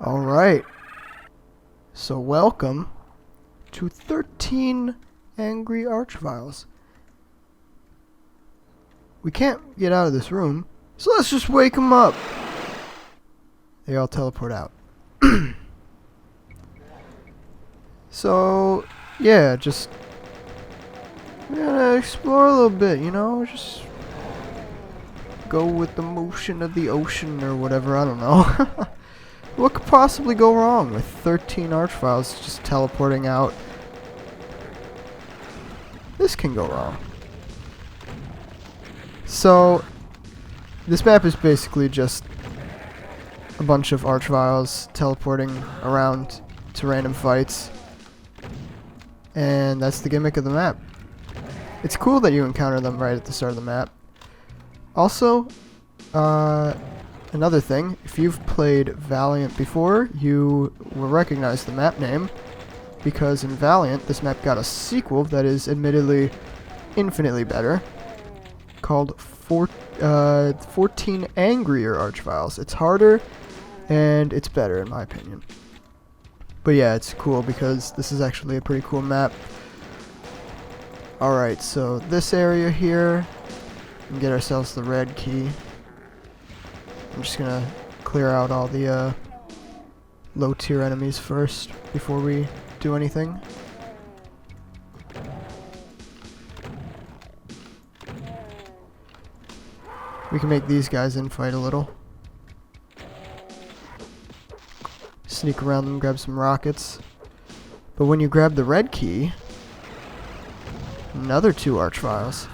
Alright, so welcome to 13 Angry Archviles. We can't get out of this room, so let's just wake them up. They all teleport out. So, yeah, just we're gonna explore a little bit, you know, just go with the motion of the ocean or whatever, I don't know. What could possibly go wrong with 13 Archviles just teleporting out? This can go wrong. So, this map is basically just a bunch of Archviles teleporting around to random fights. And that's the gimmick of the map. It's cool that you encounter them right at the start of the map. Also, another thing, if you've played Valiant before, you will recognize the map name, because in Valiant, this map got a sequel that is admittedly infinitely better, called 14 Angrier Archviles. It's harder, and it's better, in my opinion. But yeah, it's cool, because this is actually a pretty cool map. Alright, so this area here, and get ourselves the red key. I'm just gonna clear out all the low tier enemies first before we do anything. We can make these guys infight a little. Sneak around them, grab some rockets. But when you grab the red key, another 2 Archviles.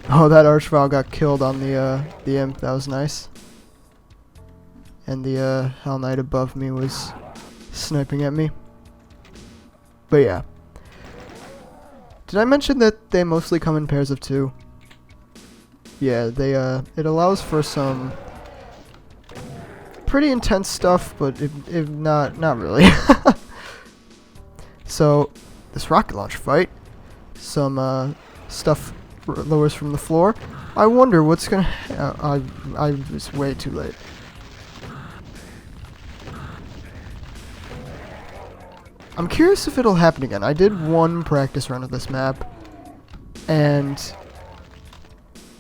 Oh, that Archvile got killed on the imp. That was nice. And the Hell Knight above me was sniping at me. But yeah. Did I mention that they mostly come in pairs of 2? Yeah, they it allows for some pretty intense stuff, but if not really. So this rocket launch fight, some stuff lowers from the floor. I wonder what's gonna I was way too late. I'm curious if it'll happen again. I did one practice run of this map, and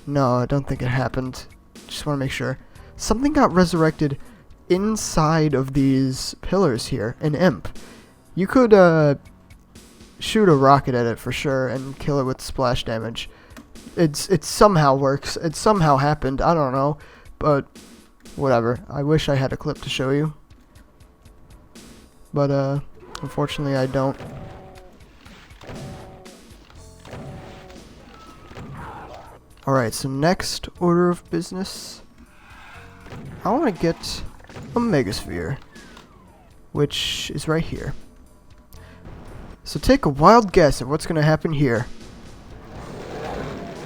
no, I don't think it happened. Just want to make sure. Something got resurrected inside of these pillars here, an imp. You could shoot a rocket at it for sure and kill it with splash damage. It somehow works. It somehow happened. I don't know, but whatever. I wish I had a clip to show you, but unfortunately I don't. Alright, so next order of business, I want to get a Megasphere, which is right here. So take a wild guess at what's going to happen here.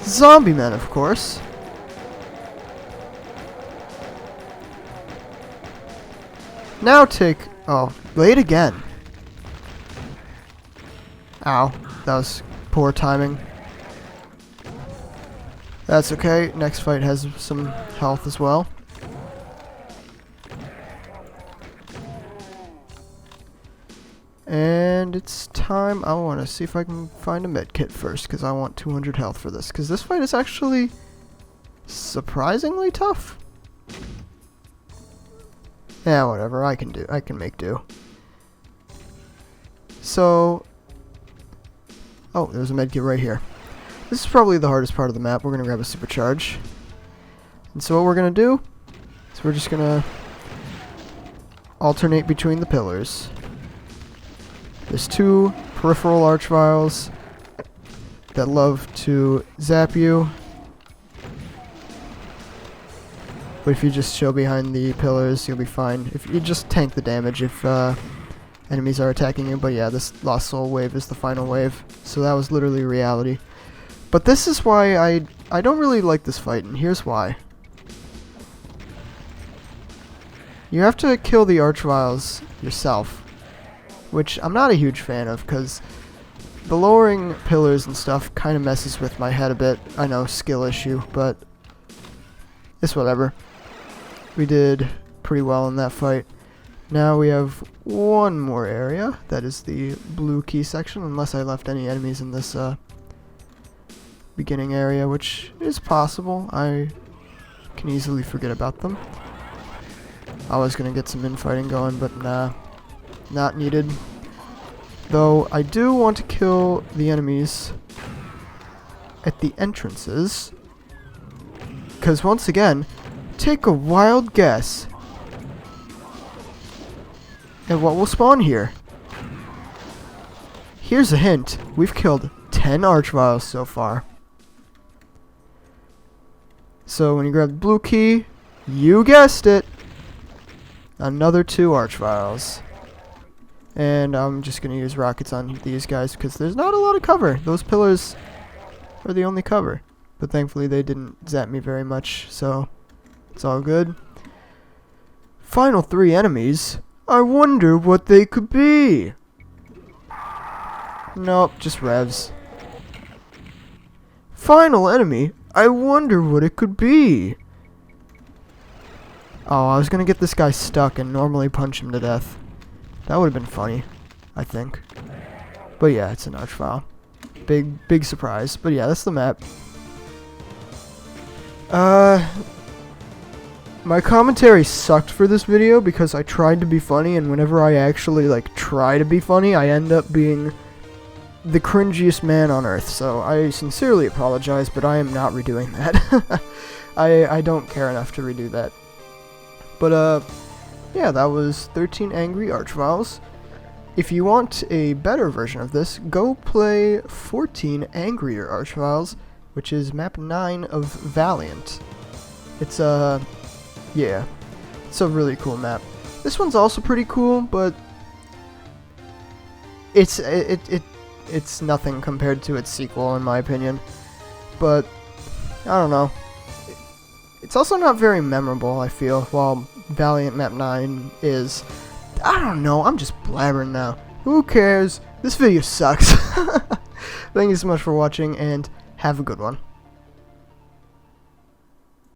Zombie men, of course. Now take... oh, late again. Ow, that was poor timing. That's okay, next fight has some health as well. And it's time. I want to see if I can find a med kit first, because I want 200 health for this, because this fight is actually surprisingly tough. Yeah, whatever, I can make do. So, oh, there's a med kit right here. This is probably the hardest part of the map. We're going to grab a supercharge. And so what we're going to do is we're just going to alternate between the pillars. There's 2 peripheral Archviles that love to zap you. But if you just chill behind the pillars, you'll be fine. If you just tank the damage if enemies are attacking you. But yeah, this Lost Soul wave is the final wave. So that was literally reality. But this is why I don't really like this fight, and here's why. You have to kill the Archviles yourself, which I'm not a huge fan of, because the lowering pillars and stuff kind of messes with my head a bit. I know, skill issue, but it's whatever. We did pretty well in that fight. Now we have one more area. That is the blue key section, unless I left any enemies in this beginning area, which is possible. I can easily forget about them. I was gonna get some infighting going, but nah, not needed. Though I do want to kill the enemies at the entrances, because once again, take a wild guess at what will spawn here. Here's a hint. We've killed 10 Archviles so far. So when you grab the blue key, you guessed it, another 2 Archviles. And I'm just going to use rockets on these guys because there's not a lot of cover. Those pillars are the only cover. But thankfully they didn't zap me very much, so it's all good. Final 3 enemies. I wonder what they could be. Nope, just revs. Final enemy. I wonder what it could be. Oh, I was gonna get this guy stuck and normally punch him to death. That would have been funny, I think. But yeah, it's an Archvile. Big surprise. But yeah, that's the map. My commentary sucked for this video because I tried to be funny, and whenever I actually like try to be funny, I end up being the cringiest man on earth. So I sincerely apologize, but I am not redoing that. I don't care enough to redo that. But yeah, that was 13 Angry Archviles. If you want a better version of this, go play 14 Angrier Archviles, which is map 9 of Valiant. It's yeah, it's a really cool map. This one's also pretty cool, but it's nothing compared to its sequel, in my opinion. But I don't know. It's also not very memorable, I feel, while Valiant Map 9 is. I don't know, I'm just blabbering now. Who cares? This video sucks. Thank you so much for watching, and have a good one.